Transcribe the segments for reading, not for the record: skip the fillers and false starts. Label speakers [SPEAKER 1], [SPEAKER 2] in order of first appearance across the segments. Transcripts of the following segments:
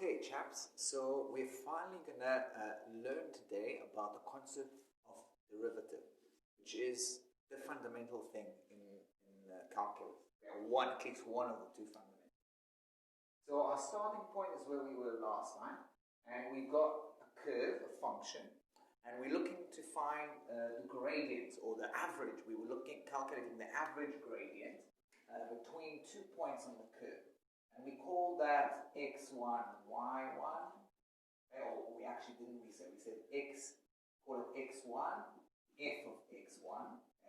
[SPEAKER 1] Okay, chaps, so we're finally going to learn today about the concept of derivative, which is the fundamental thing in calculus. At least one of the two fundamentals. So our starting point is where we were last time, and we've got a curve, a function, and we're looking to find the gradient, or the average. We were calculating the average gradient between 2 points on the curve. And we call that x1, y1. Or we actually didn't, we said call it x1, f of x1,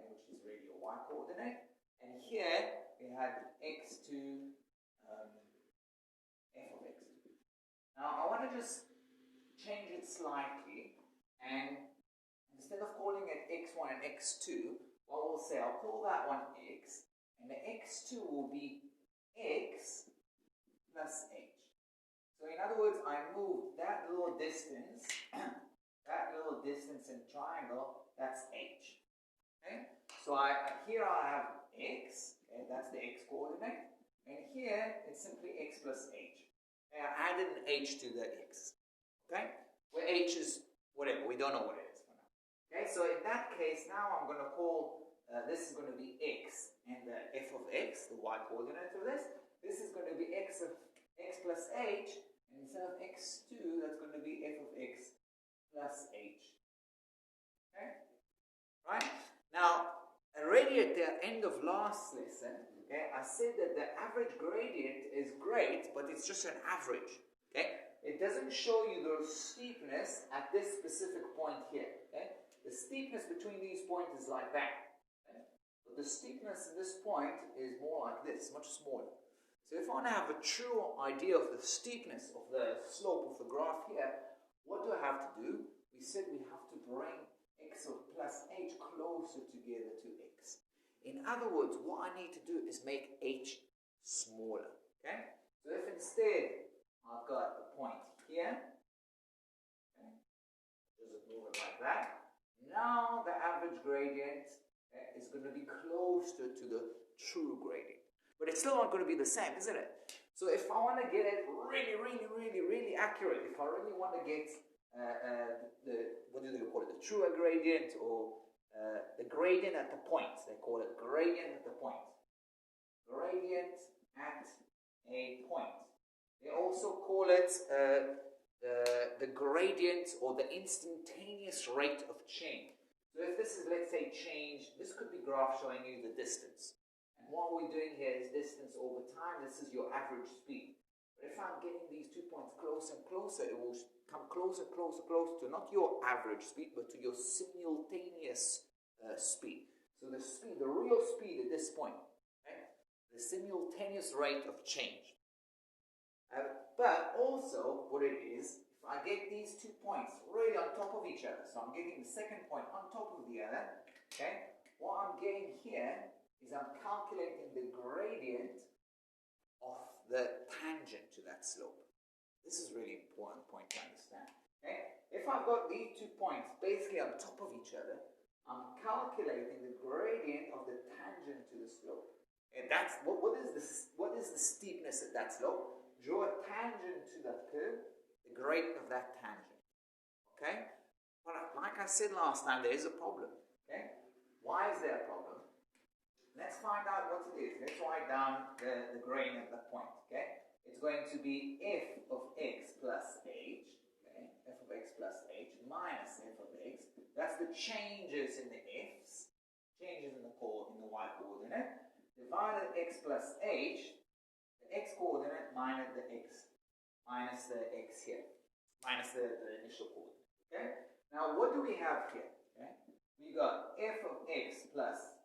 [SPEAKER 1] which is really a y coordinate. And here we had x2, f of x2. Now I want to just change it slightly, and instead of calling it x1 and x2, what we'll say, I'll call that one x, and the x2 will be x plus h. So in other words, I moved that little distance, in triangle, that's h. Okay? So here I have x, okay, that's the x coordinate, and here it's simply x plus h. Okay, I added an h to the x. Okay? Where h is whatever, we don't know what it is for now. Okay, so in that case, now I'm going to call this is going to be x and the f of x, the y coordinate of this. This is going to be x plus h, and instead of x2, that's going to be f of x plus h. Okay? Right? Now, already at the end of last lesson, okay, I said that the average gradient is great, but it's just an average. Okay? It doesn't show you the steepness at this specific point here. Okay? The steepness between these points is like that. Okay? But the steepness at this point is more like this, much smaller. So if I want to have a true idea of the steepness of the slope of the graph here, what do I have to do? We said we have to bring x of plus h closer together to x. In other words, what I need to do is make h smaller. Okay? So if instead I've got a point here, okay, just move it like that, now the average gradient is going to be closer to the true gradient. But it's still not going to be the same, isn't it? So if I want to get it really accurate, if I really want to get what do they call it, the true gradient, or the gradient at the point, they call it gradient at the point. Gradient at a point. They also call it the gradient, or the instantaneous rate of change. So if this is, let's say, change, this could be graph showing you the distance. What we're doing here is distance over time. This is your average speed. But if I'm getting these 2 points closer and closer, it will come closer to not your average speed, but to your simultaneous speed. So the speed, the real speed at this point, okay? The simultaneous rate of change. But also, what it is, if I get these 2 points really on top of each other, so I'm getting the second point on top of the other, okay? What I'm getting here is I'm calculating the gradient of the tangent to that slope. This is a really important point to understand. Okay? If I've got these 2 points basically on top of each other, I'm calculating the gradient of the tangent to the slope. And that's what is the steepness at that slope? Draw a tangent to that curve, the gradient of that tangent. Okay? But like I said last time, there is a problem. Okay? Why is there a problem? Let's find out what it is. Let's write down the gradient at that point, okay? It's going to be f of x plus h, okay? F of x plus h minus f of x. That's the changes in the f's, changes in the y coordinate, divided x plus h, the x coordinate minus the x here, minus the initial coordinate, okay? Now, what do we have here, okay? We got f of x plus,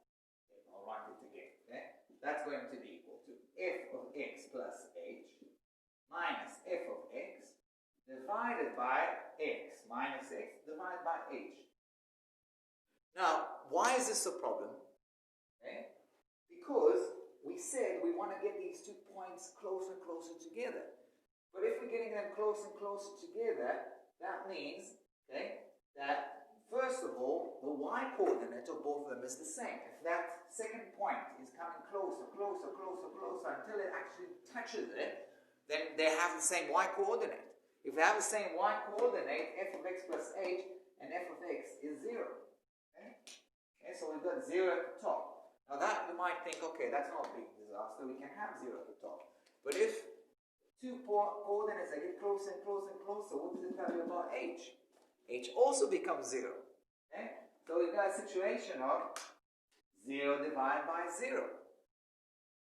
[SPEAKER 1] I'll write it again, okay? That's going to be equal to f of x plus h minus f of x divided by x minus x divided by h. Now, why is this a problem? Okay? Because we said we want to get these 2 points closer and closer together. But if we're getting them closer and closer together, that means, okay, that first of all, the y coordinate of both of them is the same. If that second point is coming closer until it actually touches it, then they have the same y coordinate. If they have the same y coordinate, f of x plus h and f of x is 0. Okay? Okay, so we've got 0 at the top. Now that you might think, okay, that's not a big disaster, we can have 0 at the top. But if two coordinates that get closer and closer and closer, what does it tell you about h? H also becomes 0. Okay? So we've got a situation of 0 divided by 0.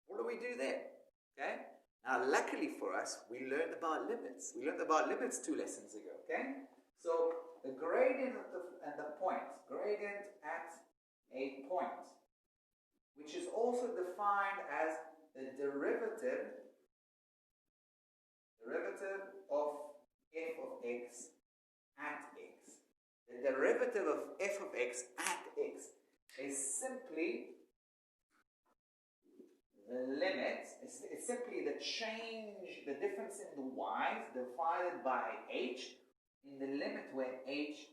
[SPEAKER 1] What do we do then? Okay? Now, luckily for us, we learned about limits. We learned about limits 2 lessons ago. Okay? So the gradient at the point, gradient at a point, which is also defined as the derivative of f of x at x. The derivative of f of x at x is simply the limit, it's simply the change, the difference in the y's divided by h in the limit where h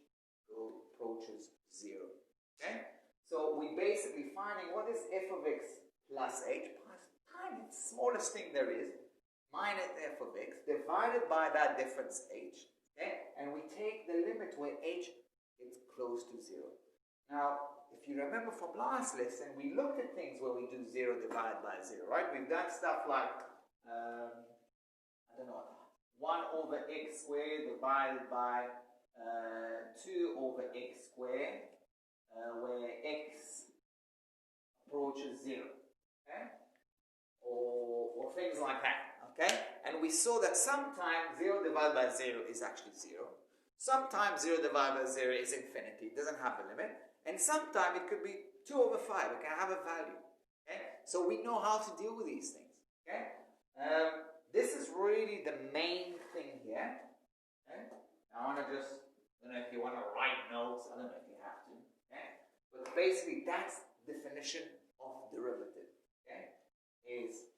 [SPEAKER 1] approaches 0. Okay? So we basically finding what is f of x plus h, tiny, smallest thing there is, minus f of x divided by that difference h. Okay? And we take the limit where h is close to 0. Now, if you remember from last lesson, we looked at things where we do 0 divided by 0, right? We've done stuff like, I don't know, 1 over x squared divided by 2 over x squared, where x approaches 0, okay? Or things like that, okay? And we saw that sometimes 0 divided by 0 is actually 0. Sometimes 0 divided by 0 is infinity, it doesn't have a limit. And sometimes it could be 2 over 5, it can have a value. Okay? So we know how to deal with these things. Okay? This is really the main thing here. Okay? I want to just, I don't know if you want to write notes, I don't know if you have to. Okay? But basically that's the definition of derivative. Okay? Is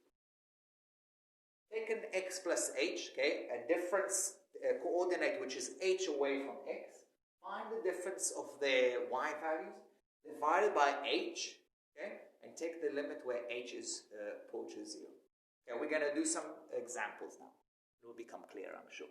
[SPEAKER 1] take an x plus h, okay, a difference coordinate which is h away from x. Find the difference of their y values, divided by h, okay, and take the limit where h is approaches 0. Okay, we're going to do some examples now. It will become clear, I'm sure.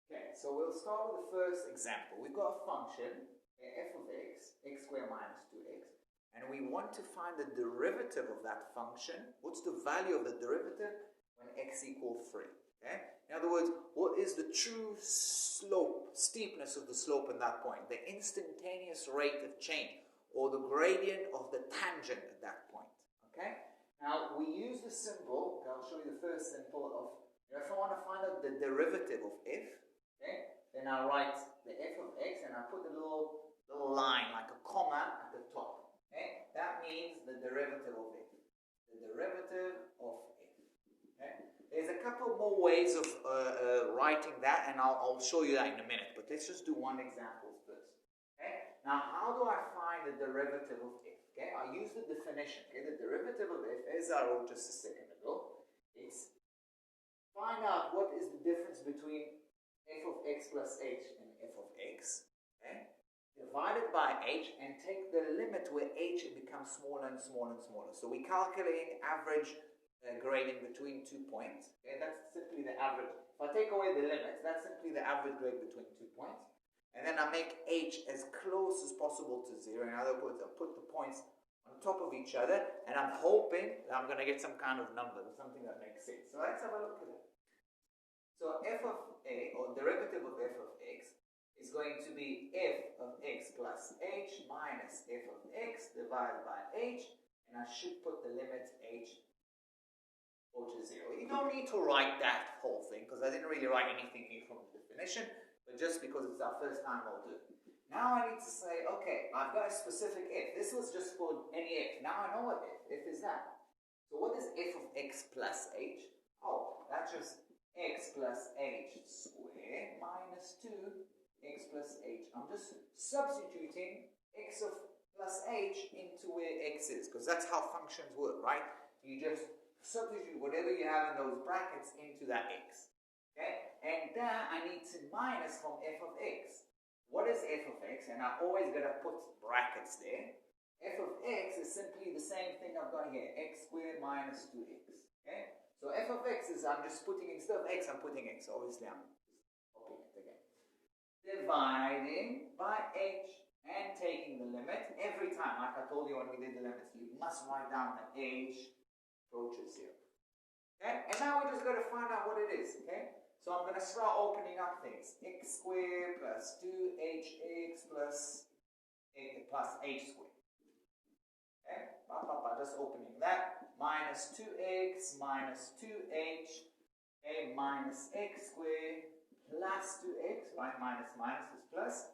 [SPEAKER 1] Okay, so we'll start with the first example. We've got a function, f of x, x squared minus 2x, and we want to find the derivative of that function. What's the value of the derivative when x equals 3? Okay? In other words, what is the true slope, steepness of the slope at that point? The instantaneous rate of change, or the gradient of the tangent at that point. Okay? Now, we use the symbol, okay, I'll show you the first symbol of, if I want to find out the derivative of f, okay, then I write the f of x and I put a little line, like a comma at the top. Okay? That means the derivative of f. The derivative of f. Okay? There's a couple more ways of writing that, and I'll show you that in a minute, but let's just do one example first. Okay? Now, how do I find the derivative of f? Okay? I use the definition. Okay? The derivative of f, as I wrote just a second ago, is find out what is the difference between f of x plus h and f of x, okay? Divided by h, and take the limit where h becomes smaller and smaller and smaller. So we calculate average gradient between 2 points. Okay, that's simply the average. If I take away the limits, that's simply the average grade between 2 points. And then I make h as close as possible to 0. In other words, I put the points on top of each other, and I'm hoping that I'm going to get some kind of number, something that makes sense. So let's have a look at it. So f of a, or derivative of f of x, is going to be f of x plus h minus f of x divided by h, and I should put the limit h go to 0. You don't need to write that whole thing, because I didn't really write anything new from the definition, but just because it's our first time, I'll do it. Now I need to say, okay, I've got a specific f. This was just for any f. Now I know what f is that. So what is f of x plus h? Oh, that's just x plus h squared minus 2x plus h. I'm just substituting x of plus h into where x is, because that's how functions work, right? You just substitute whatever you have in those brackets into that x. Okay? And then I need to minus from f of x. What is f of x? And I always gotta put brackets there. f of x is simply the same thing I've got here, x squared minus 2x. Okay? So f of x is, I'm just putting, instead of x, I'm putting x. Obviously, I'm copying it again. Dividing by h and taking the limit every time. Like I told you when we did the limits, you must write down that h approaches 0. Okay? And now we just got to find out what it is. Okay? So I'm going to start opening up things. X squared plus 2hx plus h squared. Okay? Just opening that. Minus 2x minus 2h, okay, minus x squared plus 2x, right? Minus minus is plus,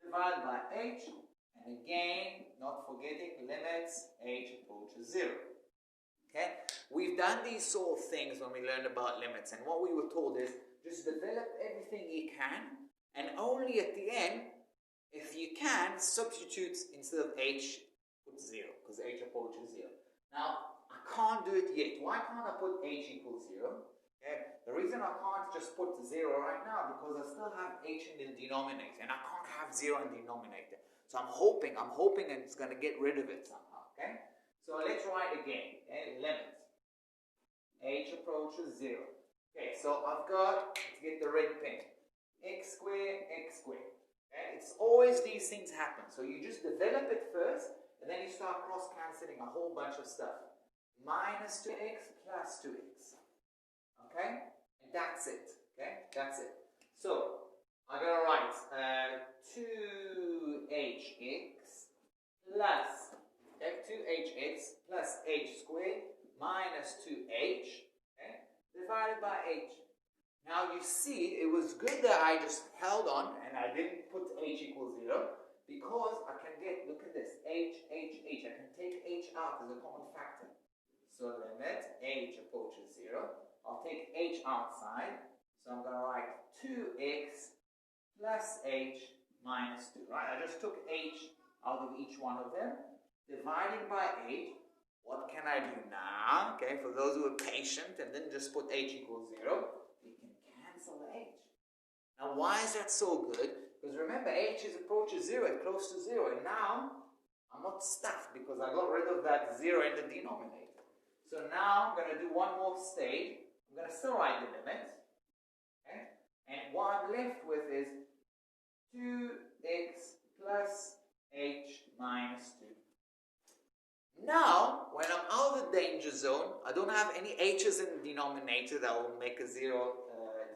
[SPEAKER 1] divided by h, and again, not forgetting limits, h approaches 0. Okay? We've done these sort of things when we learned about limits, and what we were told is just develop everything you can, and only at the end, if you can, substitute instead of h, put 0, because h approaches 0. Now, I can't do it yet. Why can't I put h equals 0? Okay? The reason I can't just put 0 right now, because I still have h in the denominator, and I can't have 0 in the denominator. So I'm hoping it's going to get rid of it somehow. Okay? So let's write again. Okay? Limit. H approaches 0. Okay, so I've got, let's get the red pen. X squared, x squared. Okay? It's always these things happen. So you just develop it first, and then you start cross-cancelling a whole bunch of stuff. Minus 2x plus 2x. Okay? And that's it. Okay? That's it. So, I'm going to write 2hx plus, okay, 2hx plus h squared minus 2h, okay, divided by h. Now you see, it was good that I just held on and I didn't put h equals 0, because I can get, look at this, h. I can take h out as a common factor. So limit h approaches 0. I'll take h outside. So I'm going to write 2x plus h minus 2. Right? I just took h out of each one of them. Dividing by h. What can I do now? Okay, for those who are patient and then just put h equals 0, we can cancel the h. Now, why is that so good? Because remember, h is approaches 0, it's close to 0, and now I'm not stuffed because I got rid of that 0 in the denominator. So now I'm going to do one more stage. I'm going to still write the limit, okay? And what I'm left with is 2x plus h minus 2. Now, when I'm out of the danger zone, I don't have any h's in the denominator that will make a 0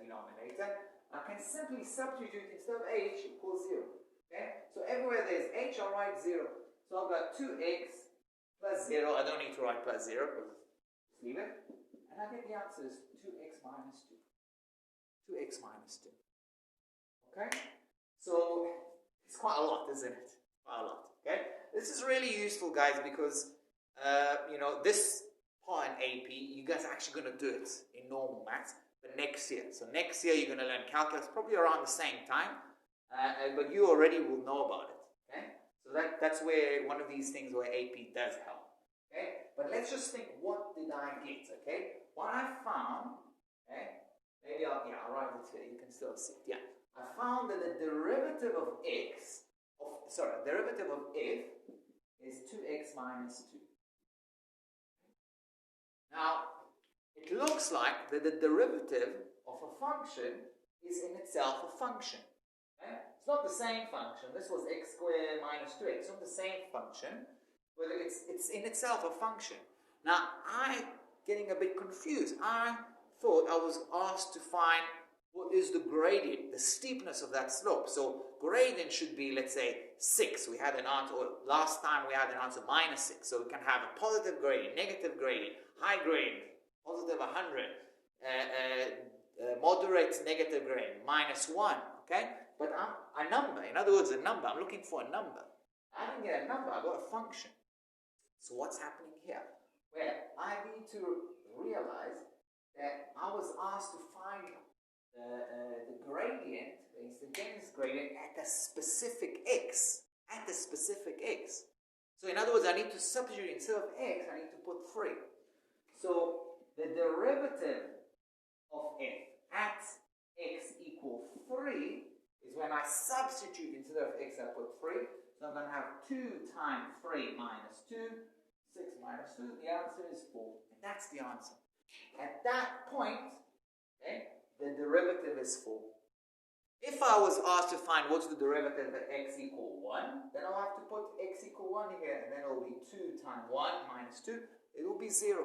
[SPEAKER 1] denominator. I can simply substitute instead of h equals 0. Okay? So everywhere there's h, I'll write 0. So I've got 2x plus 0. I don't need to write plus 0 because just leave it. And I get the answer is 2x minus 2. 2x minus 2. Okay? So it's quite a lot, isn't it? Quite a lot. Okay? This is really useful, guys, because you know, this part in AP, you guys are actually going to do it in normal maths, but next year. So next year you're going to learn calculus, probably around the same time, but you already will know about it. Okay? So that's where one of these things where AP does help. Okay? But let's just think, what did I get? Okay? What I found, okay? Maybe I'll write it here. You can still see it. Yeah. I found that the derivative of f is 2x minus 2. Now, it looks like that the derivative of a function is in itself a function. Okay? It's not the same function. This was x squared minus 2x. It's not the same function, but it's in itself a function. Now, I'm getting a bit confused. I thought I was asked to find what is the gradient, the steepness of that slope. So gradient should be, let's say, 6. We had an answer, or last time we had an answer minus 6. So we can have a positive gradient, negative gradient, high gradient, positive 100, moderate negative gradient, minus 1. Okay? But a number, in other words, a number. I'm looking for a number. I didn't get a number, I got a function. So what's happening here? Well, I need to realize that I was asked to find the gradient, the instantaneous gradient, at a specific x. At a specific x. So in other words, I need to substitute, instead of x, I need to put 3. So the derivative of f at x equals 3 is when I substitute, instead of x, I put 3. So I'm going to have 2 times 3 minus 2, 6 minus 2. The answer is 4. And that's the answer. At that point, okay, the derivative is 4. If I was asked to find what's the derivative at x equal 1, then I'll have to put x equal 1 here, and then it will be 2 times 1 minus 2. It will be 0.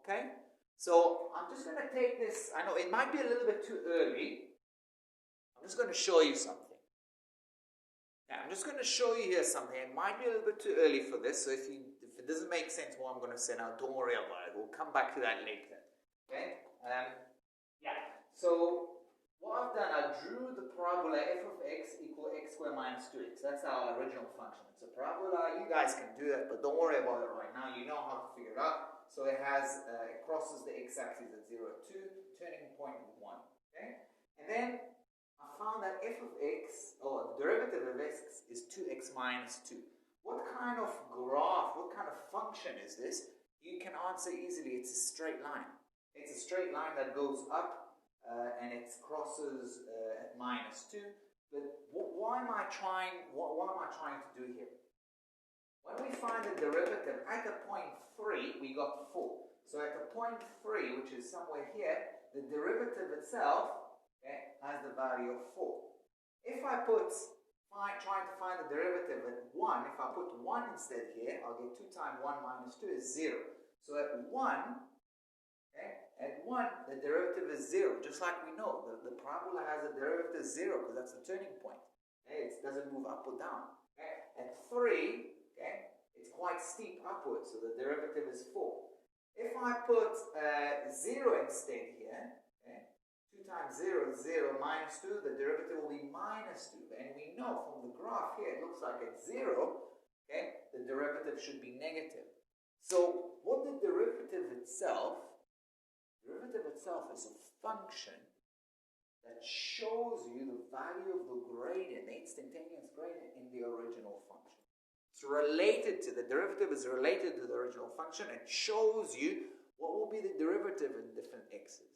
[SPEAKER 1] Okay? So I'm just going to take this. I know it might be a little bit too early. I'm just going to show you something. Yeah, I'm just going to show you here something. It might be a little bit too early for this, so if it doesn't make sense what I'm going to say now, don't worry about it. We'll come back to that later. Okay? Yeah. So what I've done, I drew the parabola f of x equal x squared minus 2x. That's our original function. It's a parabola. You guys can do that, but don't worry about it right now. You know how to figure it out. So it has, it crosses the x-axis at 0, 2, turning point at 1. Okay? And then I found that f of x, or the derivative of x, is 2x minus 2. What kind of graph, what kind of function is this? You can answer easily. It's a straight line. It's a straight line that goes up and it crosses at minus 2. But why am I trying to do here? When we find the derivative at the point 3, we got 4. So at the point 3, which is somewhere here, the derivative itself, okay, has the value of 4. If I trying to find the derivative at 1, if I put 1 instead here, I'll get 2 times 1 minus 2 is 0. So at 1, okay, at 1, the derivative is 0. Just like we know, the parabola has a derivative 0 because that's the turning point. Okay, it doesn't move up or down. Okay. At 3, okay, it's quite steep upwards, so the derivative is 4. If I put 0 instead here, okay, 2 times 0 is 0 minus 2, the derivative will be minus 2. And we know from the graph here, it looks like at 0, okay, the derivative should be negative. So what the derivative itself is a function that shows you the value of the gradient, the instantaneous gradient in the original function. It's related to, the derivative is related to the original function and shows you what will be the derivative in different x's.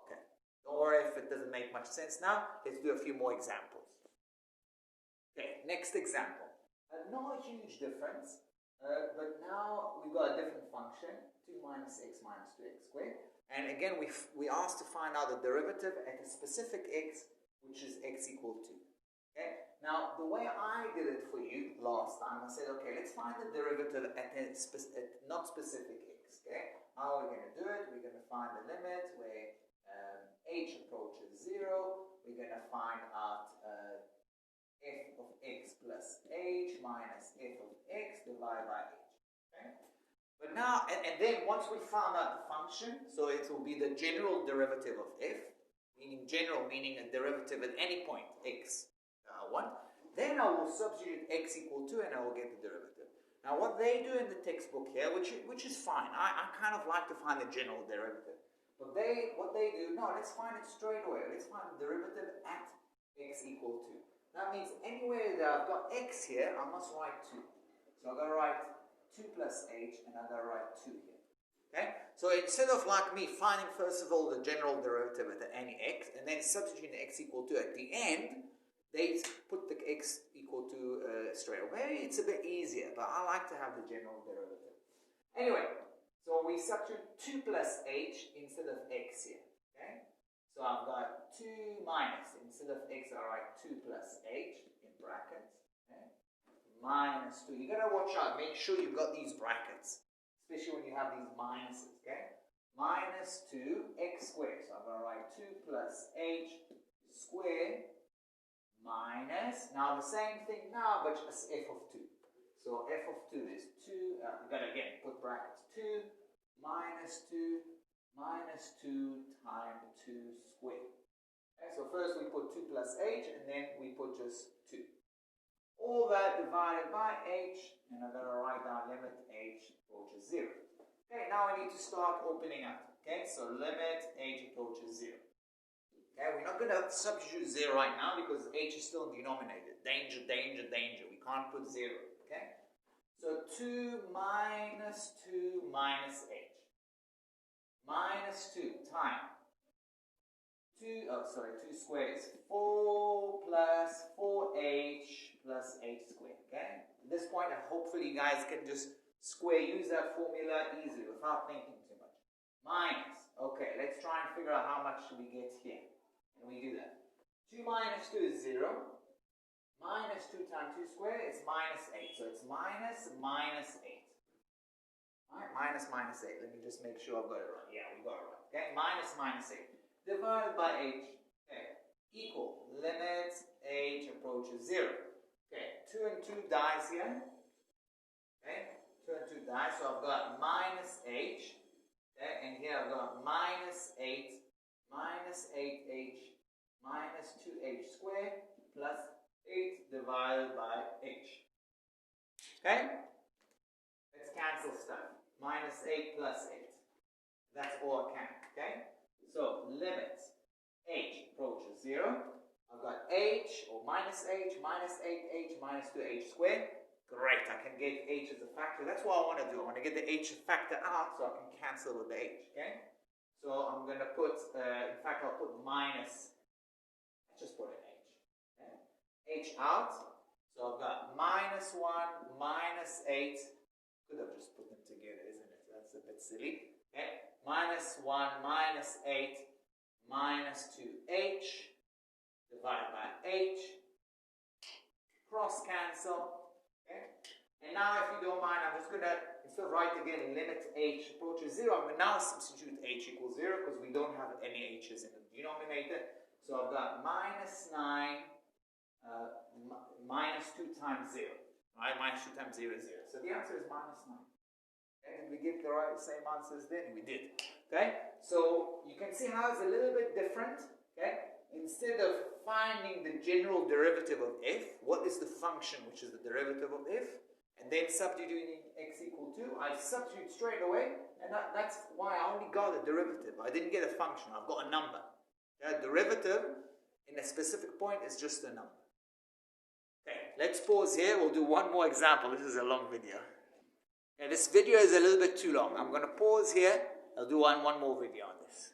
[SPEAKER 1] Okay, don't worry if it doesn't make much sense now. Let's do a few more examples. Okay, next example. Not a huge difference, but now we've got a different function, 2 minus x minus 2x squared. And again, we asked to find out the derivative at a specific x, which is x equal 2. Okay? Now, the way I did it for you last time, I said, okay, let's find the derivative at not specific x. Okay? How are we going to do it? We're going to find the limit where h approaches 0. We're going to find out f of x plus h minus f of x divided by h. Okay? But now, and then once we found out the function, so it will be the general derivative of f, meaning general, meaning a derivative at any point, x, 1. Then I will substitute x equal 2 and I will get the derivative. Now what they do in the textbook here, which is fine, I kind of like to find the general derivative. But what they do, no, let's find it straight away. Let's find the derivative at x equal 2. That means anywhere that I've got x here, I must write 2. So I've got to write 2 plus h, and I've got to write 2 here. Okay? So instead of like me finding first of all the general derivative at any x, and then substituting x equal 2 at the end, they put the x equal to straight away. It's a bit easier, but I like to have the general derivative. Anyway, so we substitute 2 plus h instead of x here. Okay? So I've got 2 minus, instead of x, I write 2 plus h in brackets. Okay? Minus 2. You gotta watch out, make sure you've got these brackets, especially when you have these minuses, okay? Minus 2 x squared. So I'm gonna write 2 plus h squared minus, now the same thing now, but just f of 2. So f of 2 is 2, you gotta again put brackets, 2 minus 2 minus 2 times 2 squared. Okay, so first we put 2 plus h, and then we put just 2. All that divided by h, and I'm going to write down limit h approaches 0. Okay, now we need to start opening up. Okay, so limit h approaches 0. Okay, we're not going to substitute 0 right now because h is still in the denominator. Danger, danger, danger. We can't put 0. Okay, so 2 minus 2 minus h. Minus 2 times 2 squared is 4 plus 4h plus h squared. Okay? At this point, hopefully you guys can just use that formula easily without thinking too much. minus. Okay, let's try and figure out how much we get here. And we do that. 2 minus 2 is 0. Minus 2 times 2 squared is minus 8. So it's minus 8. Alright, minus 8. Let me just make sure I've got it right. Yeah, we got it right. Okay, minus 8. Divided by h. Okay, equal. Limit h approaches 0. Okay, 2 and 2 dies here. Okay, 2 and 2 dies. So I've got minus h. Okay, and here I've got minus 8. Minus 8h. Minus 2h squared plus 8 divided by h. Okay? Let's cancel stuff. Minus 8 plus 8. That's all I can. Okay? So, limit h approaches 0. I've got h, or minus 8h, minus 2h squared. Great, I can get h as a factor. That's what I want to do. I want to get the h factor out so I can cancel with the h. Okay? So, I'm going to put, in fact, I'll put minus. Just put an h. Okay? H out. So I've got minus 1, minus 8. Could have just put them together, isn't it? That's a bit silly. Okay? Minus 1, minus 8, minus 2h, divided by h. Cross cancel. Okay? And now, if you don't mind, I'm just going to, instead of write again, limit h approaches 0, I'm going to now substitute h equals 0 because we don't have any h's in the denominator. So I've got minus 9, minus 2 times 0. Right? Minus 2 times 0 is 0. So the answer is minus 9. Okay? Did we get the same answers then? We did. Okay? So you can see how it's a little bit different. Okay? Instead of finding the general derivative of f, what is the function which is the derivative of f? And then substituting x equal 2, I substitute straight away. And that's why I only got a derivative. I didn't get a function. I've got a number. The derivative in a specific point is just a number. Okay, let's pause here. We'll do one more example. This is a long video. Okay, this video is a little bit too long. I'm going to pause here. I'll do one more video on this.